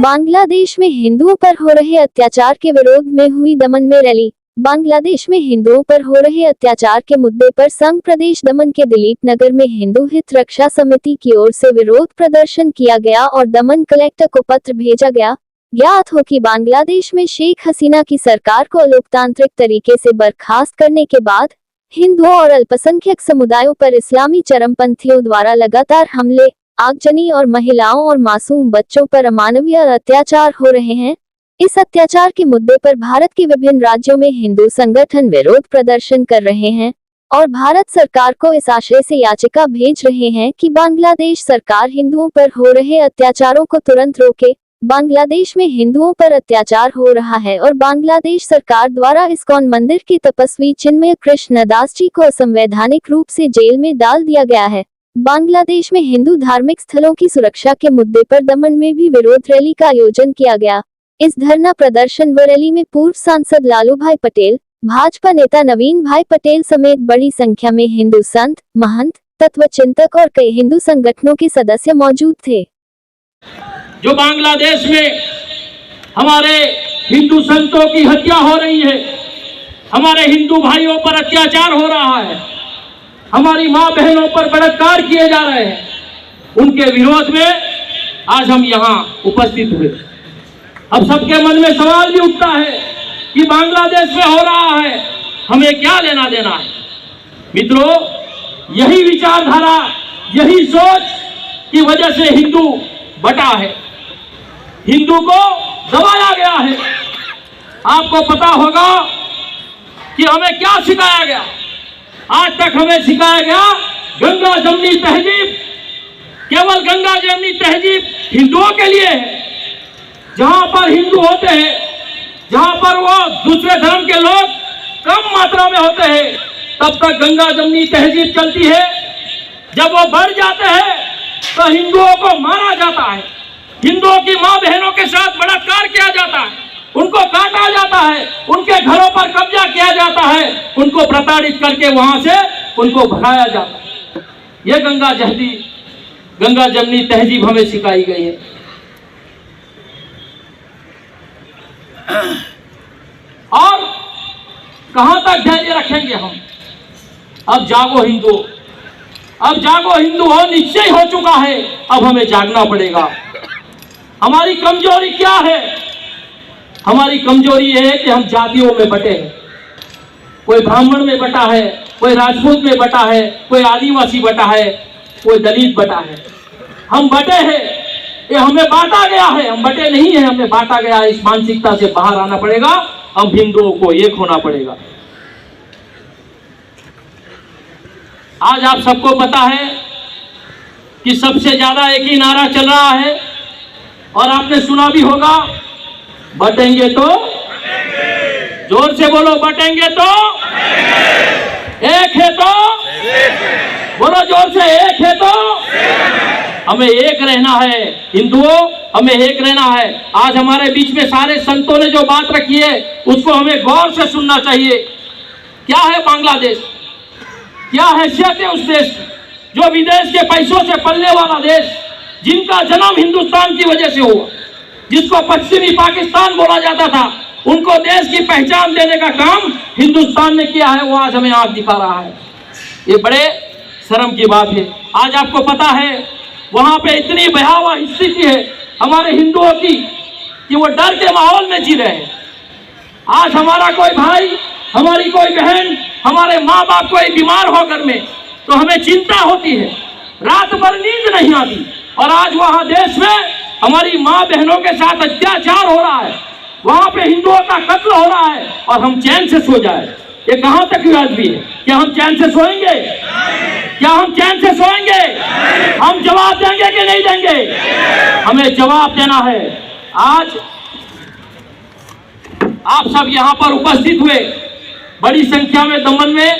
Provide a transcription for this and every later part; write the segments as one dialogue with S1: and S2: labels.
S1: बांग्लादेश में हिंदुओं पर हो रहे अत्याचार के विरोध में हुई दमन में रैली। बांग्लादेश में हिंदुओं पर हो रहे अत्याचार के मुद्दे पर संघ प्रदेश दमन के दिलीप नगर में हिंदू हित रक्षा समिति की ओर से विरोध प्रदर्शन किया गया और दमन कलेक्टर को पत्र भेजा गया। ज्ञात हो कि बांग्लादेश में शेख हसीना की सरकार को लोकतांत्रिक तरीके से बर्खास्त करने के बाद हिंदुओं और अल्पसंख्यक समुदायों पर इस्लामी चरमपंथियों द्वारा लगातार हमले, आगजनी और महिलाओं और मासूम बच्चों पर अमानवीय अत्याचार हो रहे हैं। इस अत्याचार के मुद्दे पर भारत के विभिन्न राज्यों में हिंदू संगठन विरोध प्रदर्शन कर रहे हैं और भारत सरकार को इस आशय से याचिका भेज रहे हैं कि बांग्लादेश सरकार हिंदुओं पर हो रहे अत्याचारों को तुरंत रोके। बांग्लादेश में हिंदुओं पर अत्याचार हो रहा है और बांग्लादेश सरकार द्वारा इस्कॉन मंदिर के तपस्वी चिन्मय कृष्ण दास जी को असंवैधानिक रूप से जेल में डाल दिया गया है। बांग्लादेश में हिंदू धार्मिक स्थलों की सुरक्षा के मुद्दे पर दमन में भी विरोध रैली का आयोजन किया गया। इस धरना प्रदर्शन व रैली में पूर्व सांसद लालू भाई पटेल, भाजपा नेता नवीन भाई पटेल समेत बड़ी संख्या में हिंदू संत, महंत, तत्वचिंतक और कई हिंदू संगठनों के सदस्य मौजूद थे।
S2: जो बांग्लादेश में हमारे हिंदू संतों की हत्या हो रही है, हमारे हिंदू भाइयों पर अत्याचार हो रहा है, हमारी मां बहनों पर बलात्कार किए जा रहे हैं, उनके विरोध में आज हम यहाँ उपस्थित हुए। अब सबके मन में सवाल भी उठता है कि बांग्लादेश में हो रहा है, हमें क्या लेना देना है। मित्रों, यही विचारधारा, यही सोच की वजह से हिंदू बटा है, हिंदू को दबाया गया है। आपको पता होगा कि हमें क्या सिखाया गया। आज तक हमें सिखाया गया गंगा जमनी तहजीब, केवल गंगा जमनी तहजीब हिंदुओं के लिए है। जहां पर हिंदू होते हैं, जहां पर वो दूसरे धर्म के लोग कम मात्रा में होते हैं, तब तक गंगा जमनी तहजीब चलती है। जब वो बढ़ जाते हैं तो हिंदुओं को मारा जाता है, हिंदुओं की मां बहनों के साथ बलात्कार किया जाता है, उनको काटा जाता है, उनके घरों पर कब्जा किया जाता है, उनको प्रताड़ित करके वहां से उनको भगाया जाता है। ये गंगा जमनी तहजीब हमें सिखाई गई है। और कहां तक धैर्य रखेंगे हम। अब जागो हिंदू, अब जागो हिंदू हो निश्चय हो चुका है। अब हमें जागना पड़ेगा। हमारी कमजोरी क्या है? हमारी कमजोरी ये है कि हम जातियों में बटे हैं। कोई ब्राह्मण में बटा है, कोई राजपूत में बटा है, कोई आदिवासी बटा है, कोई दलित बटा है। हम बटे हैं, ये हमें बांटा गया है। हम बटे नहीं है, हमें बांटा गया है। इस मानसिकता से बाहर आना पड़ेगा। हम हिंदुओं को एक होना पड़ेगा। आज आप सबको पता है कि सबसे ज्यादा एक ही नारा चल रहा है और आपने सुना भी होगा, बटेंगे तो, जोर से बोलो, बटेंगे तो, एक है तो, बोलो जोर से, एक है तो। हमें एक रहना है हिंदुओं, हमें एक रहना है। आज हमारे बीच में सारे संतों ने जो बात रखी है उसको हमें गौर से सुनना चाहिए। क्या है बांग्लादेश, क्या हैसियत है उस देश की, जो विदेश के पैसों से पलने वाला देश, जिनका जन्म हिंदुस्तान की वजह से हुआ, जिसको पश्चिमी पाकिस्तान बोला जाता था, उनको देश की पहचान देने का काम हिंदुस्तान ने किया है। वो आज हमें आंख दिखा रहा है। ये बड़े शर्म की बात है। आज आपको पता है वहां पे इतनी भयावह स्थिति है हमारे हिंदुओं की कि वो डर के माहौल में जी रहे हैं। आज हमारा कोई भाई, हमारी कोई बहन, हमारे माँ बाप कोई बीमार हो घर में तो हमें चिंता होती है, रात भर नींद नहीं आती। और आज वहां देश में हमारी माँ बहनों के साथ अत्याचार हो रहा है, वहां पे हिंदुओं का कत्ल हो रहा है और हम चैन से सो जाए। ये कहां तक वाजिब है? क्या हम चैन से सोएंगे? क्या हम चैन से सोएंगे? हम जवाब देंगे कि नहीं देंगे? हमें जवाब देना है। आज आप सब यहां पर उपस्थित हुए बड़ी संख्या में दमन में,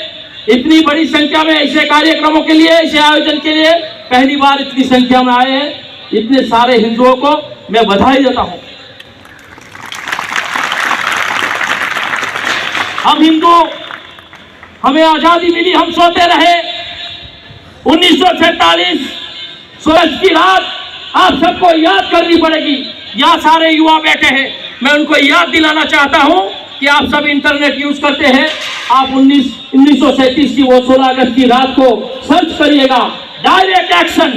S2: इतनी बड़ी संख्या में ऐसे कार्यक्रमों के लिए, ऐसे आयोजन के लिए पहली बार इतनी संख्या में आए हैं। इतने सारे हिंदुओं को मैं बधाई देता हूं। हम हिंदू, हमें आजादी मिली, हम सोते रहे। 1947 सूरज की रात आप सबको याद करनी पड़ेगी। यहाँ सारे युवा बैठे हैं, मैं उनको याद दिलाना चाहता हूँ कि आप सब इंटरनेट यूज करते हैं। आप 1937 की वो 16 अगस्त की रात को सर्च करिएगा। डायरेक्ट एक्शन,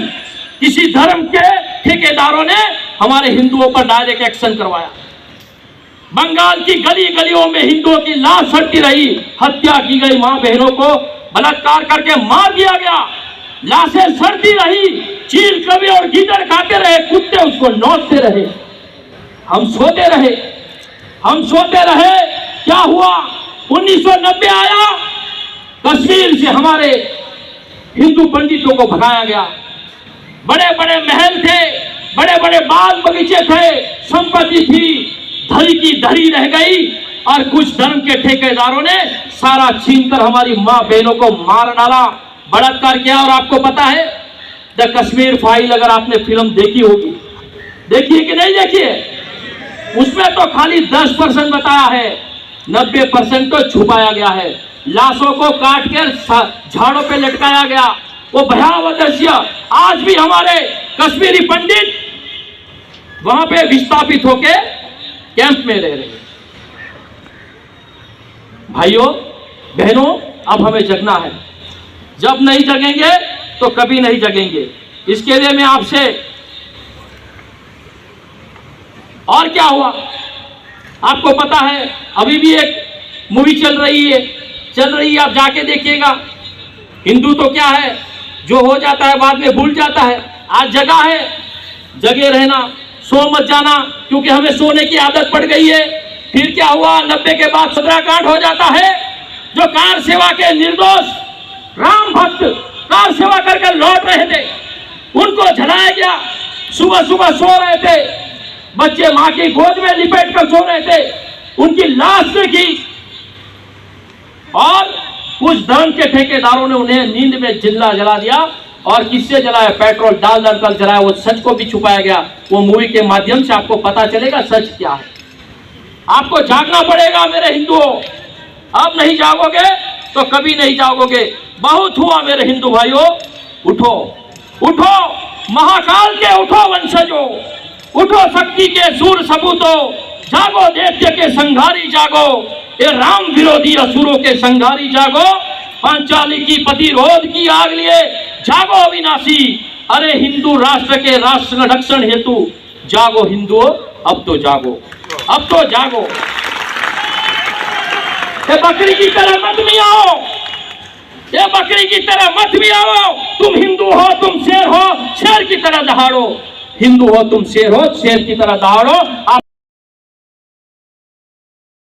S2: किसी धर्म के ठेकेदारों ने हमारे हिंदुओं पर डायरेक्ट एक्शन करवाया। बंगाल की गली गलियों में हिंदुओं की लाश सड़ती रही, हत्या की गई, मां बहनों को बलात्कार करके मार दिया गया, लाशें सड़ती रही, चील कभी और गीदड़ खाते रहे, कुत्ते उसको नोचते रहे, हम सोते रहे। क्या हुआ? 1990 आया, कश्मीर से हमारे हिंदू पंडितों को भगाया गया। बड़े बड़े महल थे, बड़े बड़े बाग बगीचे थे, संपत्ति थी, धरी की धरी रह गई और कुछ धर्म के ठेकेदारों ने सारा छीनकर हमारी मां बहनों को मार डाला, बलात्कार किया। और आपको पता है द कश्मीर फाइल, अगर आपने फिल्म देखी होगी, देखी है कि नहीं देखी है? उसमें तो खाली 10% बताया है, 90% तो छुपाया गया है। लाशों को काट कर झाड़ों पे लटकाया गया, वो भयावह दृश्य आज भी हमारे कश्मीरी पंडित वहां पे विस्थापित होके कैंप में रह रहे हैं। भाइयों बहनों, अब हमें जगना है। जब नहीं जगेंगे तो कभी नहीं जगेंगे। इसके लिए मैं आपसे, और क्या हुआ आपको पता है, अभी भी एक मूवी चल रही है, आप जाके देखिएगा। हिंदू तो क्या है, जो हो जाता है बाद में भूल जाता है। आज जगह है, जगे रहना, सो मत जाना, क्योंकि हमें सोने की आदत पड़ गई है। फिर क्या हुआ, 90 के बाद 17 कांड हो जाता है। जो कार सेवा के निर्दोष राम भक्त कार सेवा करके लौट रहे थे, उनको जलाया गया। सुबह सुबह सो रहे थे, बच्चे मां की गोद में लिपेट कर सो रहे थे, उनकी लाश देखी और कुछ धर्म के ठेकेदारों ने उन्हें नींद में जिंदा जला दिया। और किससे जलाया? पेट्रोल डाल कर जलाया। वो सच को भी छुपाया गया। वो मूवी के माध्यम से आपको पता चलेगा सच क्या है। आपको जागना पड़ेगा मेरे हिंदुओं, अब नहीं जागोगे तो कभी नहीं जागोगे। बहुत हुआ मेरे हिंदू भाइयों, उठो उठो, महाकाल के उठो वंशजों, उठो शक्ति के सूर सपूतों, जागो दैत्य के संघारी जागो, ये राम विरोधी असुरों के संघारी जागो, पांचाली की प्रतिरोध की आग लिए जागो अविनाशी। अरे हिंदू राष्ट्र के राष्ट्र रक्षण हेतु जागो हिंदुओं, अब तो जागो, अब तो जागो। ये बकरी की तरह मत भी आओ, ये बकरी की तरह मत भी आओ। तुम हिंदू हो, तुम शेर हो, शेर की तरह दहाड़ो। हिंदू हो तुम, शेर हो, शेर की तरह दहाड़ो।